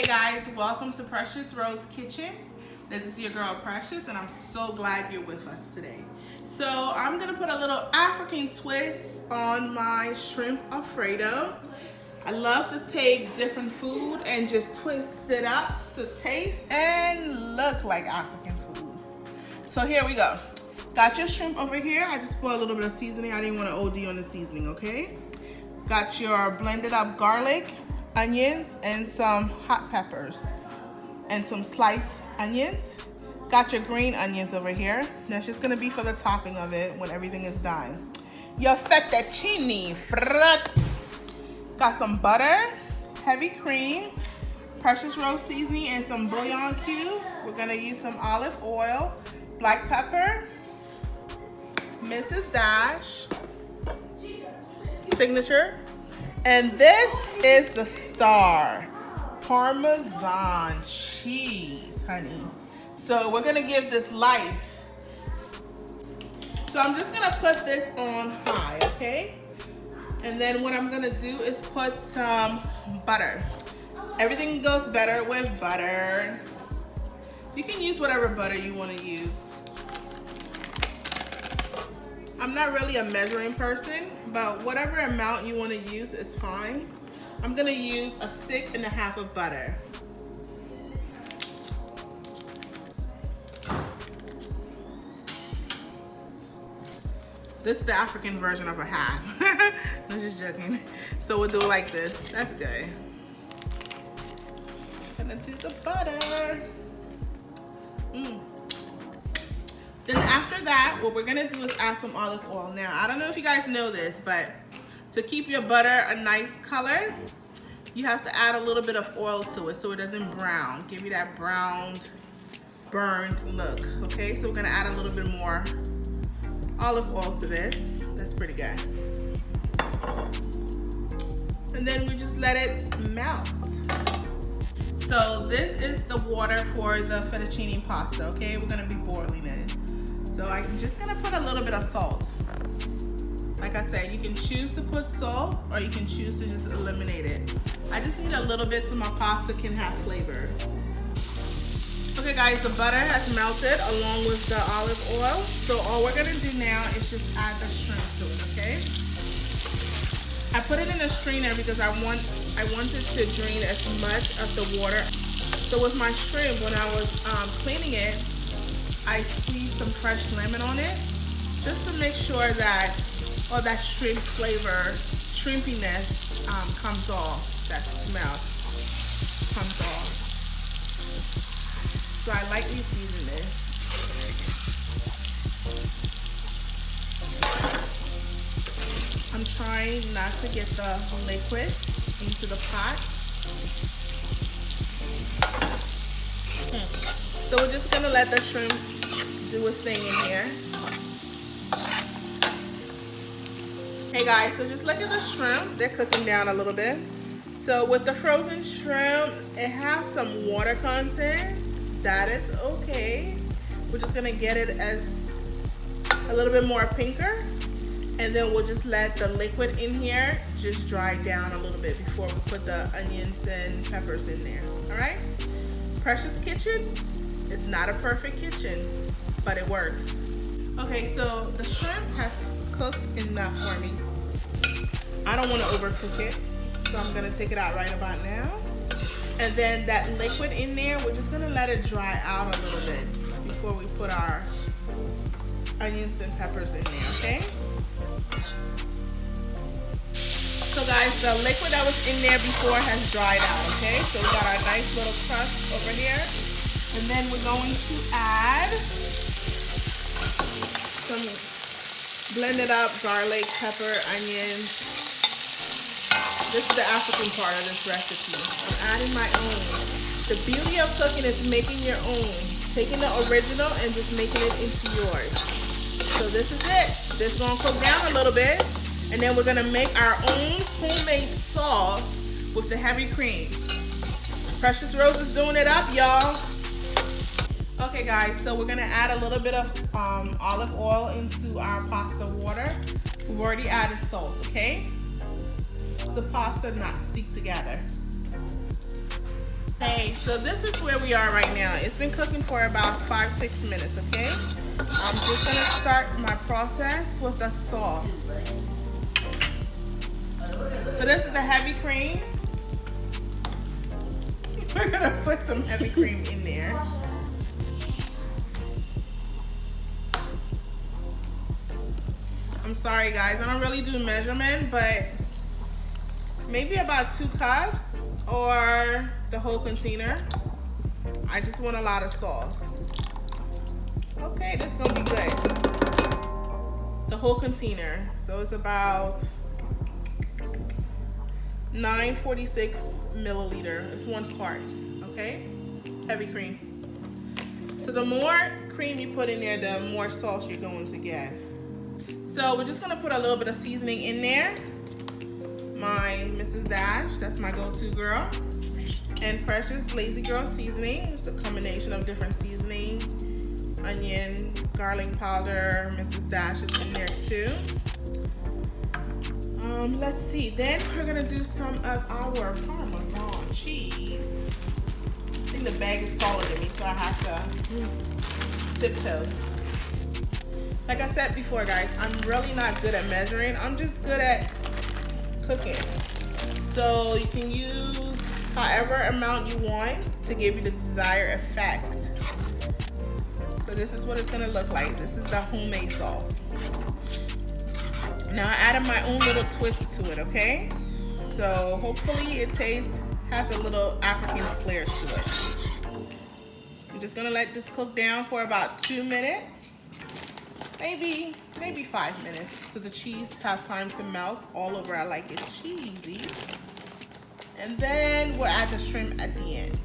Hey guys, welcome to Precious Rose Kitchen. This is your girl Precious and I'm so glad you're with us today. So I'm gonna put a little African twist on my shrimp Alfredo. I love to take different food and just twist it up to taste and look like African food. So here we go. Got your shrimp over here. I just put a little bit of seasoning. I didn't want to OD on the seasoning, okay? Got your blended up garlic, onions, and some hot peppers, and some sliced onions. Got your green onions over here. That's just gonna be for the topping of it when everything is done. Your fettuccine. Got some butter, heavy cream, Precious Rose seasoning, and some bouillon cube. We're gonna use some olive oil, black pepper, Mrs. Dash, signature, and this is the star, Parmesan cheese, honey. So we're gonna give this life. So I'm just gonna put this on high, okay? And then what I'm gonna do is put some butter. Everything goes better with butter. You can use whatever butter you wanna use. I'm not really a measuring person, but whatever amount you wanna use is fine. I'm gonna use a stick and a half of butter. This is the African version of a half. I'm just joking. So we'll do it like this. That's good. Gonna do the butter. Then after that, what we're gonna do is add some olive oil. Now, I don't know if you guys know this, but to keep your butter a nice color, you have to add a little bit of oil to it so it doesn't brown. Give you that browned, burned look, okay? So we're gonna add a little bit more olive oil to this. That's pretty good. And then we just let it melt. So this is the water for the fettuccine pasta, okay? We're gonna be boiling it. So I'm just gonna put a little bit of salt. Like I said, you can choose to put salt or you can choose to just eliminate it. I just need a little bit so my pasta can have flavor. Okay guys, the butter has melted along with the olive oil. So all we're gonna do now is just add the shrimp to it, okay? I put it in a strainer because I wanted to drain as much of the water. So with my shrimp, when I was cleaning it, I squeezed some fresh lemon on it just to make sure that all that shrimp flavor, shrimpiness comes off, that smell comes off. So I lightly season it. I'm trying not to get the liquid into the pot. So we're just gonna let the shrimp do its thing in here. Hey guys, so just look at the shrimp. They're cooking down a little bit. So with the frozen shrimp, it has some water content. That is okay. We're just gonna get it as a little bit more pinker, and then we'll just let the liquid in here just dry down a little bit before we put the onions and peppers in there. All right? Precious Kitchen is not a perfect kitchen, but it works. Okay, so the shrimp has cooked enough for me. I don't want to overcook it, so I'm gonna take it out right about now. And then that liquid in there, we're just gonna let it dry out a little bit before we put our onions and peppers in there, okay? So guys, the liquid that was in there before has dried out, okay? So we got our nice little crust over here. And then we're going to add some blended up garlic, pepper, onions. This is the African part of this recipe. I'm adding my own. The beauty of cooking is making your own. Taking the original and just making it into yours. So this is it. This is gonna cook down a little bit. And then we're gonna make our own homemade sauce with the heavy cream. Precious Rose is doing it up, y'all. Okay guys, so we're gonna add a little bit of olive oil into our pasta water. We've already added salt, okay? The pasta not stick together. Okay, so this is where we are right now. It's been cooking for about 5-6 minutes, okay? I'm just gonna start my process with the sauce. So this is the heavy cream. We're gonna put some heavy cream in there. I'm sorry guys, I don't really do measurement, but maybe about 2 cups or the whole container. I just want a lot of sauce. Okay, this is gonna be good. The whole container. So it's about 946 milliliter. It's 1 quart, okay? Heavy cream. So the more cream you put in there, the more sauce you're going to get. So we're just gonna put a little bit of seasoning in there. My Mrs. Dash, that's my go-to girl. And Precious Lazy Girl seasoning. It's a combination of different seasoning. Onion, garlic powder, Mrs. Dash is in there too. Let's see, then we're gonna do some of our Parmesan cheese. I think the bag is taller than me, so I have to tiptoes. Like I said before guys, I'm really not good at measuring. I'm just good at cooking. So you can use however amount you want to give you the desired effect. So this is what it's gonna look like. This is the homemade sauce. Now I added my own little twist to it, okay? So hopefully it has a little African flair to it. I'm just gonna let this cook down for about 2 minutes. Maybe 5 minutes, so the cheese have time to melt all over. I like it cheesy. And then we'll add the shrimp at the end.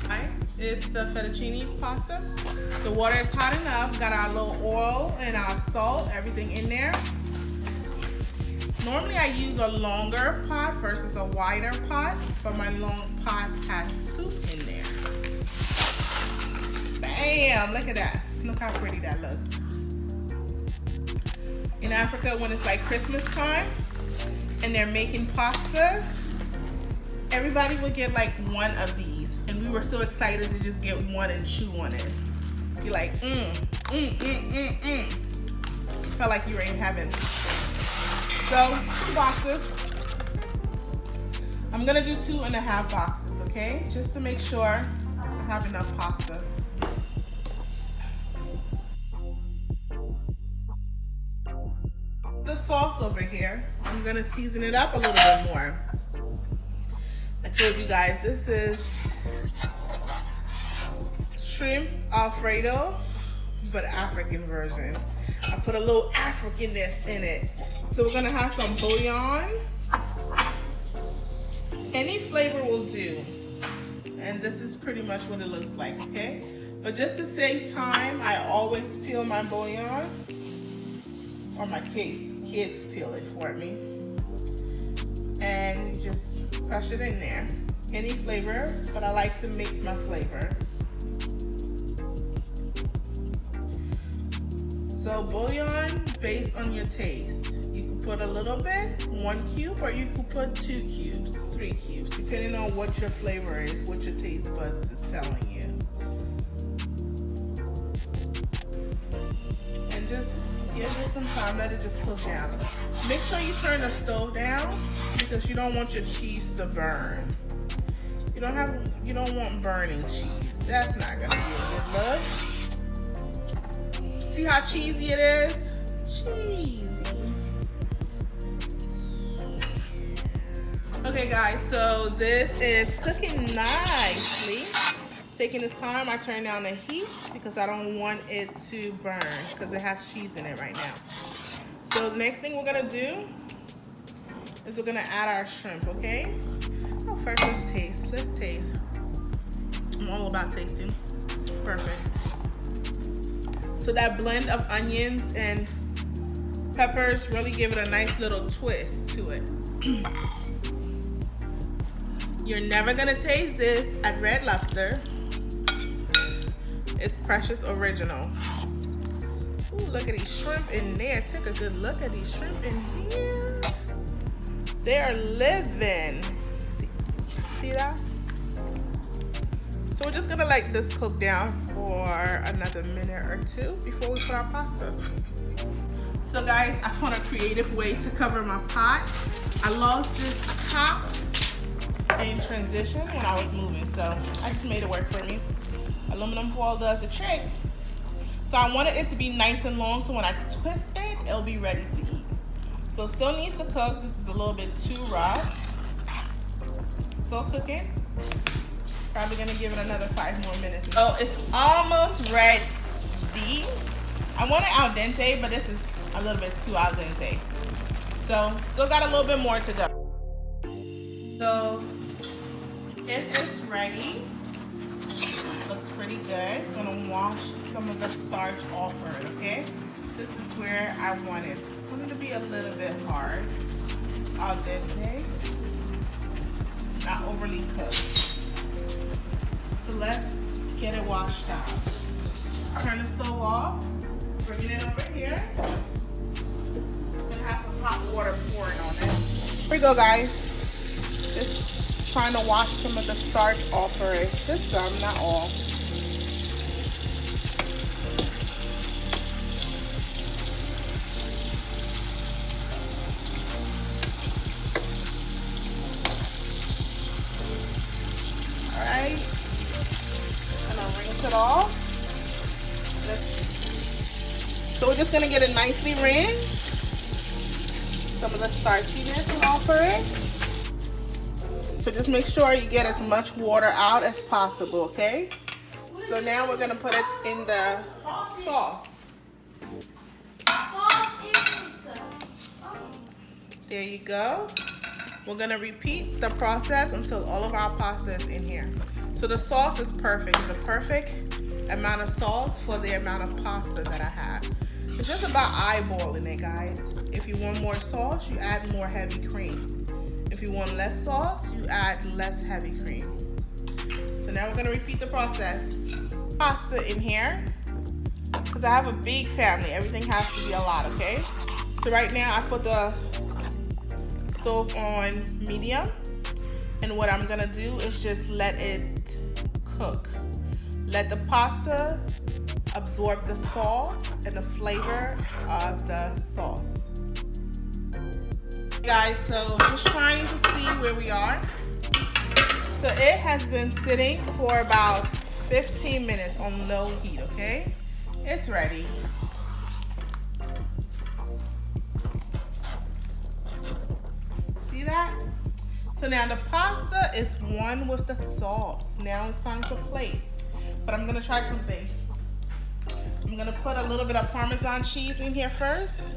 Right, it's the fettuccine pasta. The water is hot enough. Got our little oil and our salt, everything in there. Normally I use a longer pot versus a wider pot, but my long pot has soup in there. Bam, look at that. Look how pretty that looks. In Africa, when it's like Christmas time and they're making pasta, everybody would get like 1 of these, and we were so excited to just get 1 and chew on it. You're like, Felt like you were in heaven. So 2 boxes. I'm gonna do 2.5 boxes, okay? Just to make sure I have enough pasta. The sauce over here, I'm gonna season it up a little bit more. I told you guys, this is Shrimp Alfredo, but African version. I put a little Africanness in it. So we're gonna have some bouillon. Any flavor will do. And this is pretty much what it looks like, okay? But just to save time, I always peel my bouillon, or my kids peel it for me. And you just crush it in there. Any flavor, but I like to mix my flavor. So bouillon based on your taste. You can put a little bit, 1 cube, or you could put 2 cubes, 3 cubes, depending on what your flavor is, what your taste buds is telling you. And just give it some time, let it just cook down. Make sure you turn the stove down because you don't want your cheese to burn. You don't want burning cheese. That's not gonna be a good look. See how cheesy it is? Cheesy. Okay guys, so this is cooking nicely. It's taking its time. I turned down the heat because I don't want it to burn because it has cheese in it right now. So the next thing we're gonna do is we're gonna add our shrimp, okay? Oh, first let's taste. Let's taste. I'm all about tasting. Perfect. So that blend of onions and peppers really give it a nice little twist to it. You're never gonna taste this at Red Lobster. It's Precious Original. Ooh, look at these shrimp in there. Take a good look at these shrimp in here. They are living. See that? So we're just gonna let this cook down for another minute or two before we put our pasta. So guys, I found a creative way to cover my pot. I lost this top in transition when I was moving, so I just made it work for me. Aluminum foil does the trick. So I wanted it to be nice and long, so when I twist it, it'll be ready to eat. So it still needs to cook. This is a little bit too raw. Still cooking. Probably gonna give it another 5 more minutes. So it's almost ready. I want it al dente, but this is a little bit too al dente. So still got a little bit more to go. So it is ready. Looks pretty good. I'm gonna wash some of the starch off of it, okay? This is where I want it. I want it to be a little bit hard. Al dente. Not overly cooked. So let's get it washed out. Turn the stove off. Bring it over here. I'm gonna have some hot water pouring on it. Here we go, guys. Just trying to wash some of the starch off of it. Just some, not all. Alright. I'm gonna rinse it off. So we're just gonna get it nicely rinsed. Some of the starchiness off of it. So just make sure you get as much water out as possible, okay? So now we're gonna put it in the sauce. There you go. We're gonna repeat the process until all of our pasta is in here. So the sauce is perfect. It's a perfect amount of sauce for the amount of pasta that I have. It's just about eyeballing it, guys. If you want more sauce, you add more heavy cream. If you want less sauce, you add less heavy cream. So now we're gonna repeat the process. Pasta in here, because I have a big family. Everything has to be a lot, okay? So right now I put the stove on medium, and what I'm gonna do is just let it cook. Let the pasta absorb the sauce and the flavor of the sauce. Guys, so just trying to see where we are. So it has been sitting for about 15 minutes on low heat, okay? It's ready. See that? So now the pasta is one with the sauce. Now it's time to plate. But I'm gonna try something. I'm gonna put a little bit of Parmesan cheese in here first,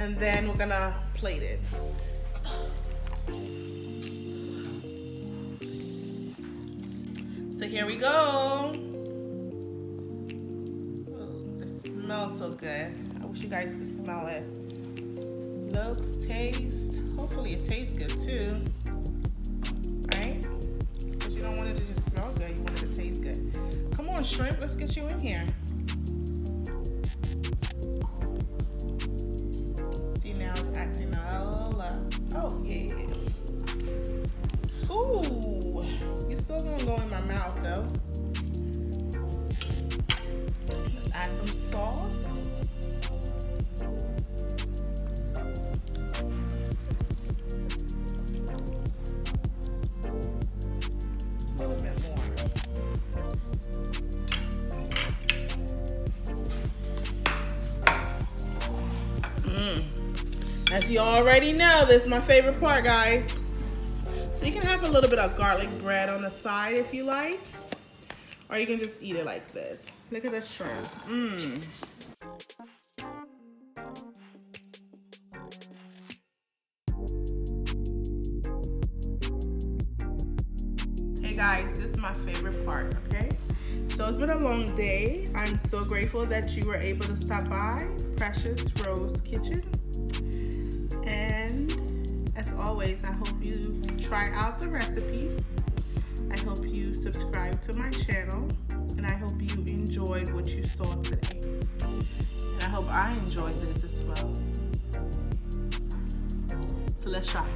and then we're gonna plate it. So here we go. Oh, it smells so good. I wish you guys could smell it. Looks, taste. Hopefully it tastes good too. Right? Because you don't want it to just smell good. You want it to taste good. Come on, shrimp. Let's get you in here. See, now it's acting all up. Oh, yeah. Ooh. You're still going to go in my mouth, though. Let's add some sauce. As you already know, this is my favorite part, guys. So you can have a little bit of garlic bread on the side if you like, or you can just eat it like this. Look at the shrimp. Hey guys, this is my favorite part, okay? So it's been a long day. I'm so grateful that you were able to stop by Precious Rose Kitchen. And as always, I hope you try out the recipe. I hope you subscribe to my channel, and I hope you enjoyed what you saw today. And I hope I enjoyed this as well. So let's try.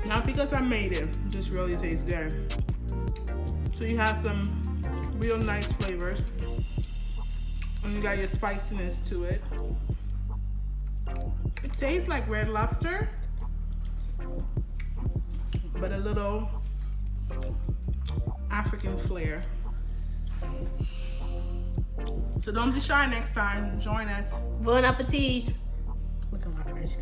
Not because I made it, it just really tastes good. So you have some real nice flavors. And you got your spiciness to it. It tastes like Red Lobster, but a little African flair. So don't be shy next time. Join us. Bon appetit. Look at my face.